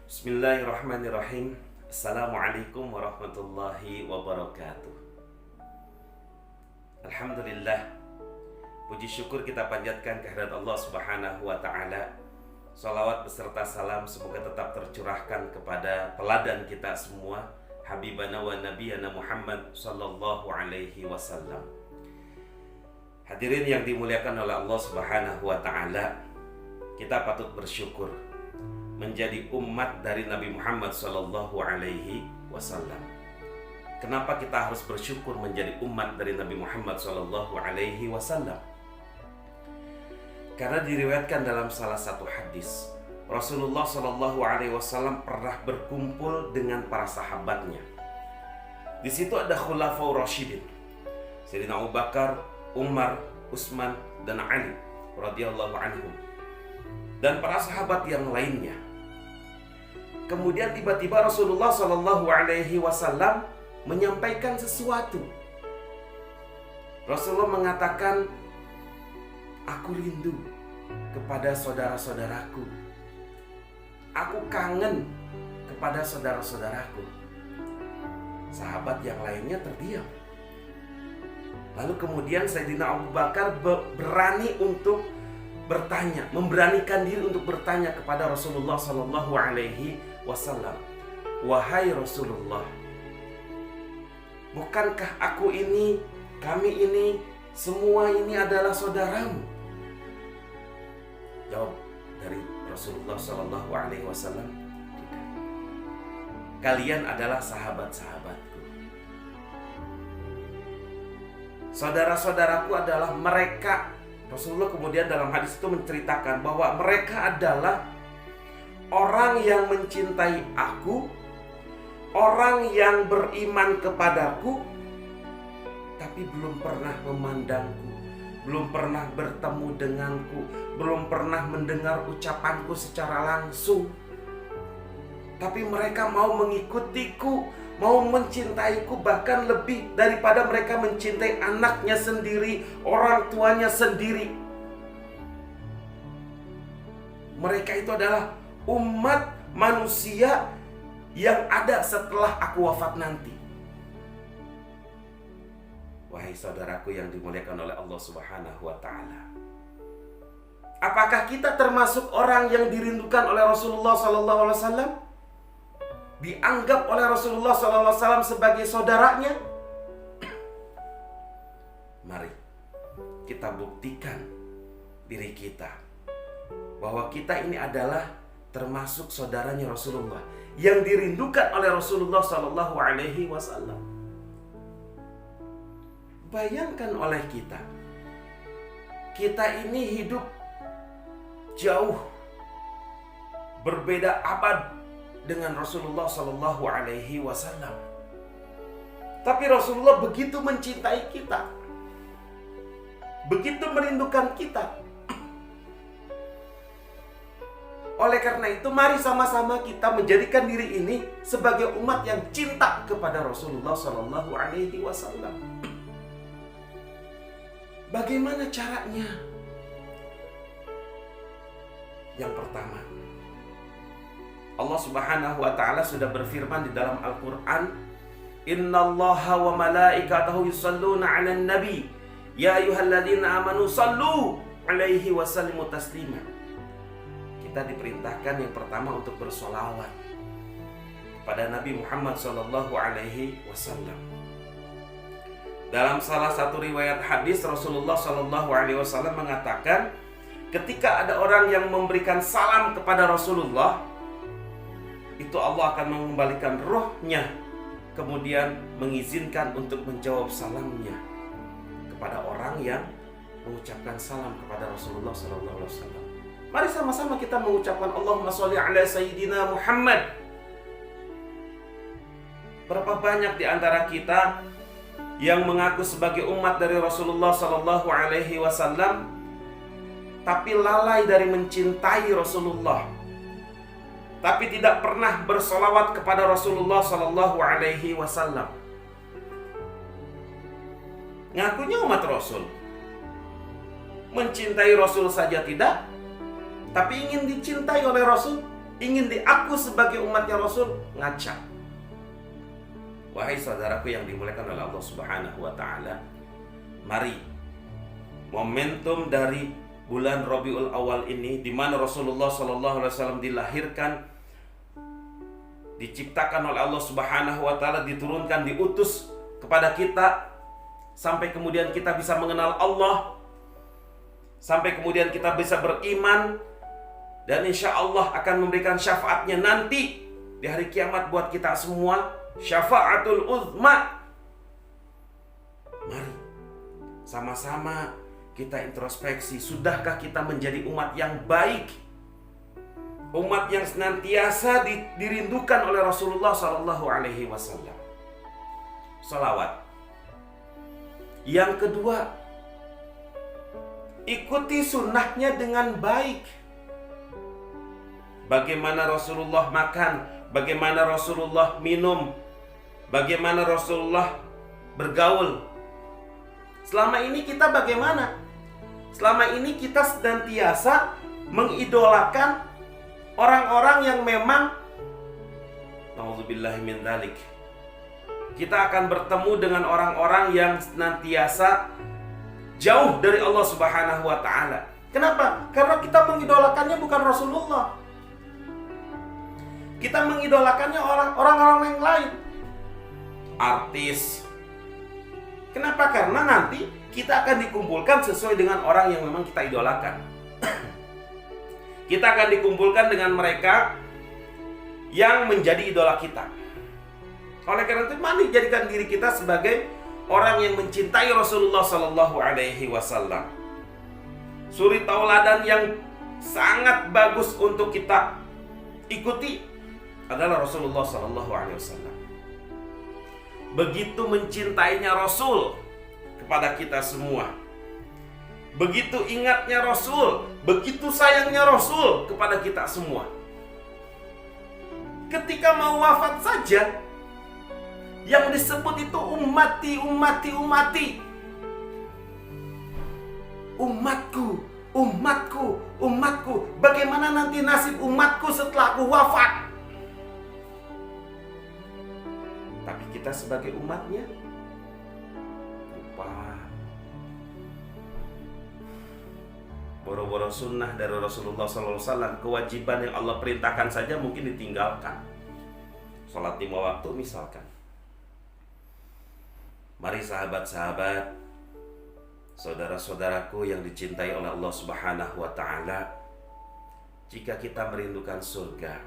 Bismillahirrahmanirrahim. Assalamualaikum warahmatullahi wabarakatuh. Alhamdulillah, puji syukur kita panjatkan kehadirat Allah Subhanahu wa Ta'ala. Salawat beserta salam semoga tetap tercurahkan kepada teladan kita semua, Habibana wa Nabiyana Muhammad sallallahu alaihi wasallam. Hadirin yang dimuliakan oleh Allah Subhanahu wa Ta'ala, kita patut bersyukur menjadi umat dari Nabi Muhammad sallallahu alaihi wasallam. Kenapa kita harus bersyukur menjadi umat dari Nabi Muhammad sallallahu alaihi wasallam? Karena diriwayatkan dalam salah satu hadis, Rasulullah sallallahu alaihi wasallam pernah berkumpul dengan para sahabatnya. Di situ ada khulafaur rasyidin, Sayyidina Abu Bakar, Umar, Utsman, dan Ali radhiyallahu anhum, dan para sahabat yang lainnya. Kemudian tiba-tiba Rasulullah Shallallahu Alaihi Wasallam menyampaikan sesuatu. Rasulullah mengatakan, aku rindu kepada saudara-saudaraku. Aku kangen kepada saudara-saudaraku. Sahabat yang lainnya terdiam. Lalu kemudian Sayyidina Abu Bakar berani untuk bertanya, memberanikan diri untuk bertanya kepada Rasulullah Sallallahu Alaihi Wasallam, wahai Rasulullah, bukankah aku ini, kami ini, semua ini adalah saudaramu? Jawab dari Rasulullah Sallallahu Alaihi Wasallam, tidak. Kalian adalah sahabat-sahabatku. Saudara-saudaraku adalah mereka. Rasulullah kemudian dalam hadis itu menceritakan bahwa mereka adalah orang yang mencintai aku, orang yang beriman kepadaku, tapi belum pernah memandangku, belum pernah bertemu denganku, belum pernah mendengar ucapanku secara langsung. Tapi mereka mau mengikutiku, mau mencintaiku, bahkan lebih daripada mereka mencintai anaknya sendiri, orang tuanya sendiri. Mereka itu adalah umat manusia yang ada setelah aku wafat nanti. Wahai saudaraku yang dimuliakan oleh Allah Subhanahu wa Ta'ala, apakah kita termasuk orang yang dirindukan oleh Rasulullah Sallallahu Alaihi Wasallam? Dianggap oleh Rasulullah SAW sebagai saudaranya? Mari kita buktikan diri kita bahwa kita ini adalah termasuk saudaranya Rasulullah yang dirindukan oleh Rasulullah Sallallahu Alaihi Wasallam. Bayangkan oleh kita, kita ini hidup jauh berbeda abad dengan Rasulullah Sallallahu Alaihi Wasallam. Tapi Rasulullah begitu mencintai kita, begitu merindukan kita. Oleh karena itu, mari sama-sama kita menjadikan diri ini sebagai umat yang cinta kepada Rasulullah Sallallahu Alaihi Wasallam. Bagaimana caranya? Yang pertama, Allah Subhanahu wa Ta'ala sudah berfirman di dalam Al-Quran, Innallaha wa malaikatahu yusalluna 'alan nabi ya ayyuhalladzina amanu sallu 'alaihi wa sallimu taslima. Kita diperintahkan yang pertama untuk bersolawat pada Nabi Muhammad sallallahu alaihi wasallam. Dalam salah satu riwayat hadis, Rasulullah sallallahu alaihi wasallam mengatakan, ketika ada orang yang memberikan salam kepada Rasulullah, itu Allah akan mengembalikan rohnya, kemudian mengizinkan untuk menjawab salamnya kepada orang yang mengucapkan salam kepada Rasulullah SAW. Mari sama-sama kita mengucapkan Allahumma sholli ala Sayyidina Muhammad. Berapa banyak di antara kita yang mengaku sebagai umat dari Rasulullah SAW, tapi lalai dari mencintai Rasulullah, tapi tidak pernah bersolawat kepada Rasulullah Sallallahu Alaihi Wasallam. Ngakunya umat Rasul, mencintai Rasul saja tidak, tapi ingin dicintai oleh Rasul. ingin diaku sebagai umatnya Rasul, ngaca. Wahai saudaraku yang dimuliakan oleh Allah Subhanahu wa taala, mari momentum dari bulan Rabiul Awal ini, di mana Rasulullah sallallahu alaihi wasallam dilahirkan, diciptakan oleh Allah Subhanahu wa taala, diturunkan, diutus kepada kita, sampai kemudian kita bisa mengenal Allah, sampai kemudian kita bisa beriman, dan insya Allah akan memberikan syafaatnya nanti di hari kiamat buat kita semua, syafaatul uzma. Mari sama-sama kita introspeksi, sudahkah kita menjadi umat yang baik, umat yang senantiasa dirindukan oleh Rasulullah Sallallahu Alaihi Wasallam. Salawat. Yang kedua, ikuti sunnahnya dengan baik. Bagaimana Rasulullah makan, bagaimana Rasulullah minum, bagaimana Rasulullah bergaul. Selama ini kita bagaimana? Selama ini kita senantiasa mengidolakan orang-orang yang memang, na'udzubillahi min dzalik, kita akan bertemu dengan orang-orang yang senantiasa jauh dari Allah Subhanahu wa taala. Kenapa? Karena kita mengidolakannya bukan Rasulullah. Kita mengidolakannya orang-orang yang lain, artis. Kenapa? Karena nanti kita akan dikumpulkan sesuai dengan orang yang memang kita idolakan. Kita akan dikumpulkan dengan mereka yang menjadi idola kita. Oleh karena itu, mari jadikan diri kita sebagai orang yang mencintai Rasulullah Sallallahu Alaihi Wasallam. Suri tauladan yang sangat bagus untuk kita ikuti adalah Rasulullah Sallallahu Alaihi Wasallam. Begitu mencintainya Rasul kepada kita semua, begitu ingatnya Rasul, begitu sayangnya Rasul kepada kita semua. Ketika mau wafat saja, yang disebut itu ummati, ummati, ummati. Umatku, umatku, umatku. Bagaimana nanti nasib umatku setelah aku wafat? Tapi kita sebagai umatnya lupa. Boro-boro sunnah dari Rasulullah SAW, kewajiban yang Allah perintahkan saja mungkin ditinggalkan. Sholat 5 waktu misalkan. Mari sahabat-sahabat, saudara-saudaraku yang dicintai oleh Allah Subhanahu wa ta'ala, jika kita merindukan surga,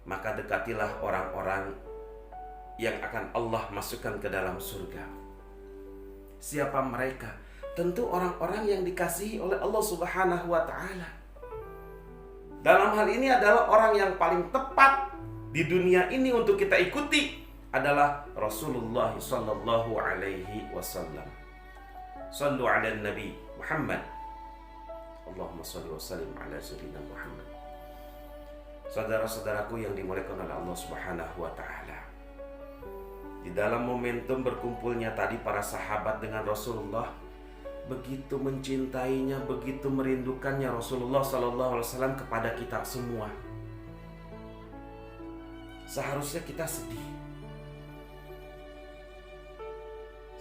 maka dekatilah orang-orang yang akan Allah masukkan ke dalam surga. Siapa mereka? Tentu orang-orang yang dikasihi oleh Allah Subhanahu wa ta'ala. Dalam hal ini adalah orang yang paling tepat di dunia ini untuk kita ikuti adalah Rasulullah sallallahu alaihi wasallam. Sallu ala Nabi Muhammad. Allahumma salli wa sallim ala sayyidina Muhammad. Saudara-saudaraku yang dimuliakan oleh Allah Subhanahu wa ta'ala, di dalam momentum berkumpulnya tadi para sahabat dengan Rasulullah, begitu mencintainya, begitu merindukannya Rasulullah sallallahu alaihi wasallam kepada kita semua. Seharusnya kita sedih.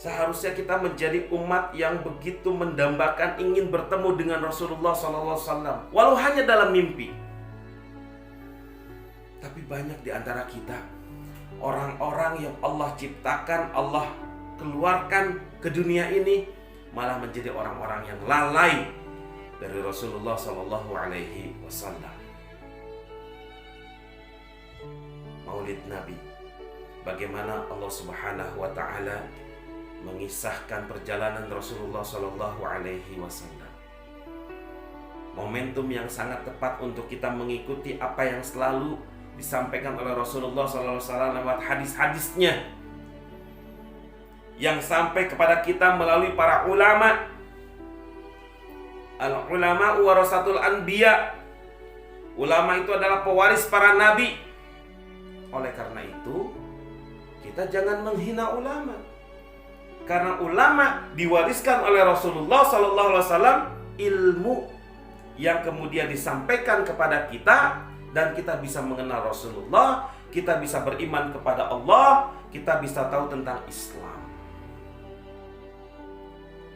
Seharusnya kita menjadi umat yang begitu mendambakan ingin bertemu dengan Rasulullah SAW, walau hanya dalam mimpi. Tapi banyak di antara kita orang-orang yang Allah ciptakan, Allah keluarkan ke dunia ini, malah menjadi orang-orang yang lalai dari Rasulullah SAW. Maulid Nabi, bagaimana Allah Subhanahu wa ta'ala mengisahkan perjalanan Rasulullah Sallallahu Alaihi Wasallam. Momentum yang sangat tepat untuk kita mengikuti apa yang selalu disampaikan oleh Rasulullah Sallallahu Alaihi Wasallam lewat hadis-hadisnya, yang sampai kepada kita melalui para ulama. Al-ulama warasatul anbiya. Ulama itu adalah pewaris para nabi. Oleh karena itu, kita jangan menghina ulama. Karena ulama diwariskan oleh Rasulullah SAW ilmu yang kemudian disampaikan kepada kita, dan kita bisa mengenal Rasulullah, kita bisa beriman kepada Allah, kita bisa tahu tentang Islam.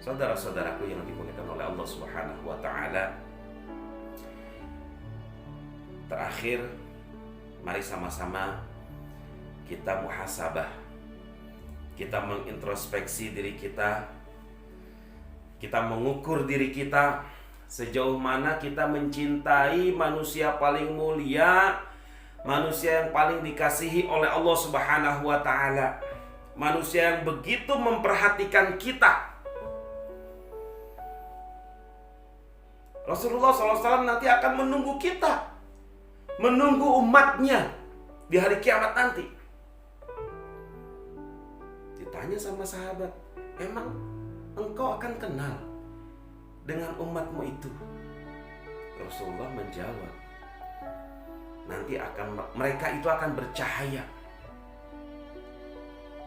Saudara-saudaraku yang dimuliakan oleh Allah Subhanahu wa taala. Terakhir, mari sama-sama kita muhasabah. Kita mengintrospeksi diri kita. Kita mengukur diri kita sejauh mana kita mencintai manusia paling mulia, manusia yang paling dikasihi oleh Allah Subhanahu wa taala. Manusia yang begitu memperhatikan kita. Rasulullah SAW nanti akan menunggu kita, menunggu umatnya di hari kiamat nanti. Ditanya sama sahabat, emang engkau akan kenal dengan umatmu itu? Rasulullah menjawab, nanti mereka itu akan bercahaya.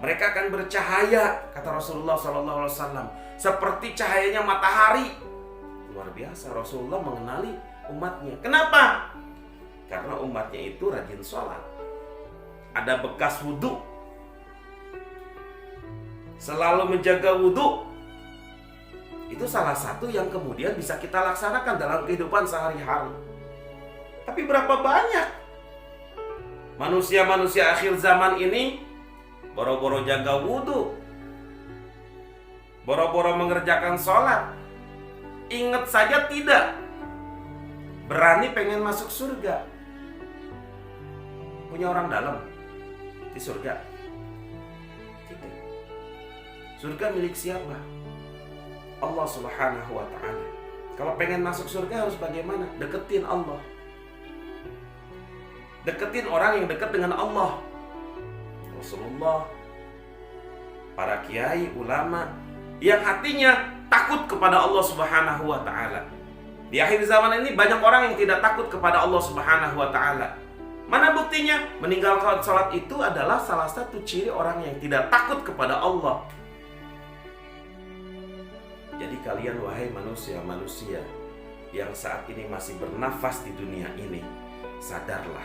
Mereka akan bercahaya, kata Rasulullah SAW, seperti cahayanya matahari. Luar biasa, Rasulullah mengenali umatnya. Kenapa? Karena umatnya itu rajin sholat, ada bekas wudhu, selalu menjaga wudhu. Itu salah satu yang kemudian bisa kita laksanakan dalam kehidupan sehari-hari. Tapi berapa banyak manusia-manusia akhir zaman ini boro-boro jaga wudhu, boro-boro mengerjakan sholat, ingat saja tidak berani pengen masuk surga. Punya orang dalam di surga? Tidak. Surga milik siapa? Allah Subhanahu wa ta'ala. Kalau pengen masuk surga harus bagaimana? Deketin Allah. Deketin orang yang dekat dengan Allah. Rasulullah, para kiai, ulama yang hatinya takut kepada Allah Subhanahu wa ta'ala. Di akhir zaman ini banyak orang yang tidak takut kepada Allah Subhanahu wa ta'ala. Mana buktinya? Meninggalkan sholat itu adalah salah satu ciri orang yang tidak takut kepada Allah. Jadi kalian wahai manusia-manusia yang saat ini masih bernafas di dunia ini, sadarlah,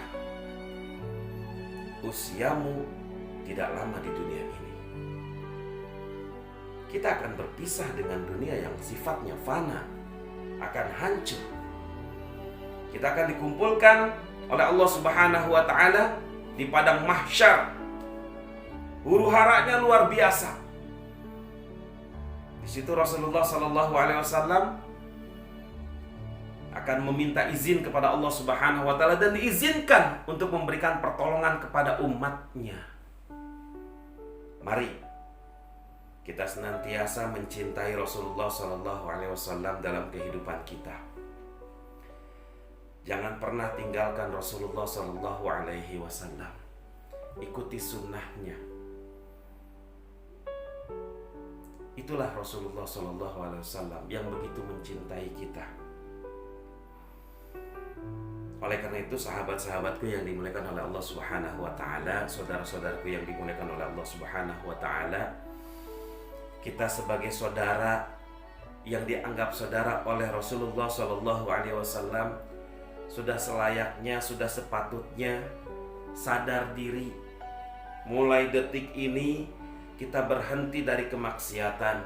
usiamu tidak lama di dunia ini. Kita akan berpisah dengan dunia yang sifatnya fana, akan hancur. Kita akan dikumpulkan oleh Allah Subhanahu wa ta'ala di padang mahsyar. Huru-haranya luar biasa. Di situ Rasulullah SAW akan meminta izin kepada Allah Subhanahu wa ta'ala dan diizinkan untuk memberikan pertolongan kepada umatnya. Mari kita senantiasa mencintai Rasulullah SAW dalam kehidupan kita. Jangan pernah tinggalkan Rasulullah SAW. Ikuti sunnahnya. Itulah Rasulullah SAW yang begitu mencintai kita. Oleh karena itu, sahabat-sahabatku yang dimuliakan oleh Allah Subhanahu wa ta'ala, saudara-saudaraku yang dimuliakan oleh Allah Subhanahu wa ta'ala, kita sebagai saudara yang dianggap saudara oleh Rasulullah SAW sudah selayaknya, sudah sepatutnya sadar diri. Mulai detik ini kita berhenti dari kemaksiatan.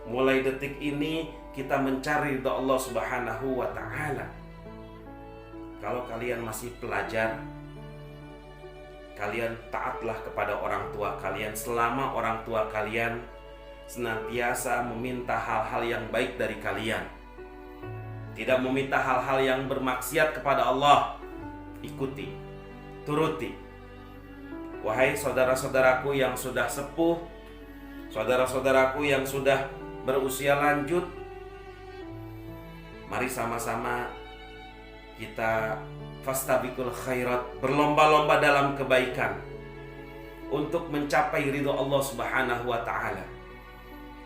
Mulai detik ini kita mencari ridha Allah Subhanahu wa ta'ala. Kalau kalian masih pelajar, kalian taatlah kepada orang tua kalian selama orang tua kalian senantiasa meminta hal-hal yang baik dari kalian, tidak meminta hal-hal yang bermaksiat kepada Allah. Ikuti, turuti. Wahai saudara-saudaraku yang sudah sepuh, saudara-saudaraku yang sudah berusia lanjut, mari sama-sama kita fastabiqul khairat, berlomba-lomba dalam kebaikan untuk mencapai ridho Allah Subhanahu wa ta'ala,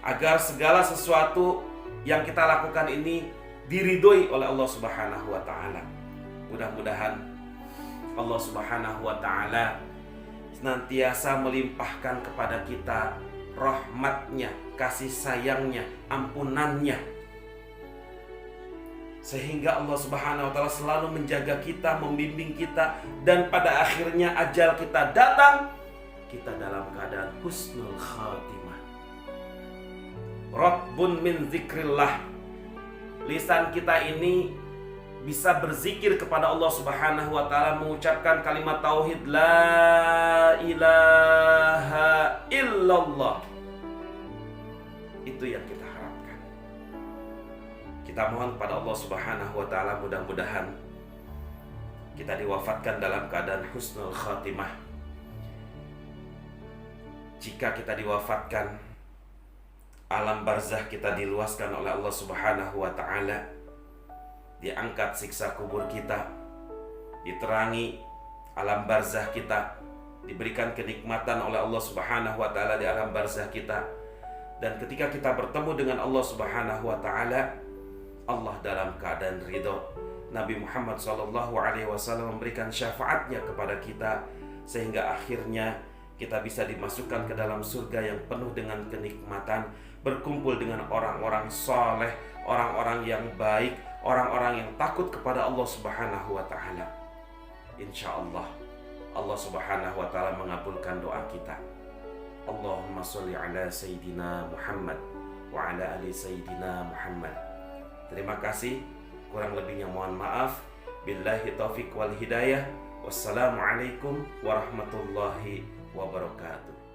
agar segala sesuatu yang kita lakukan ini diridhoi oleh Allah Subhanahu wa ta'ala. Mudah-mudahan Allah Subhanahu wa ta'ala senantiasa melimpahkan kepada kita rahmatnya, kasih sayangnya, ampunannya, Sehingga Allah Subhanahu wa taala selalu menjaga kita, membimbing kita, dan pada akhirnya ajal kita datang, kita dalam keadaan husnul khatimah. Rabbun min zikrillah. Lisan kita ini bisa berzikir kepada Allah Subhanahu wa taala, mengucapkan kalimat tauhid la ilaha illallah. Itu yang kita harapkan. Kita mohon kepada Allah Subhanahu wa taala, mudah-mudahan kita diwafatkan dalam keadaan husnul khatimah. Jika kita diwafatkan, alam barzah kita diluaskan oleh Allah Subhanahu wa taala. Diangkat siksa kubur kita, diterangi alam barzah kita, diberikan kenikmatan oleh Allah Subhanahu wa taala di alam barzah kita. Dan ketika kita bertemu dengan Allah Subhanahu wa taala, Allah dalam keadaan ridho. Nabi Muhammad SAW memberikan syafaatnya kepada kita, sehingga akhirnya kita bisa dimasukkan ke dalam surga yang penuh dengan kenikmatan, berkumpul dengan orang-orang soleh, orang-orang yang baik, orang-orang yang takut kepada Allah Subhanahu wa taala. Insyaallah Allah Subhanahu wa taala mengabulkan doa kita. Allahumma sholli ala sayyidina Muhammad wa ala ali sayyidina Muhammad. Terima kasih, kurang lebihnya mohon maaf. Billahi taufik wal hidayah. Wassalamualaikum warahmatullahi wabarakatuh.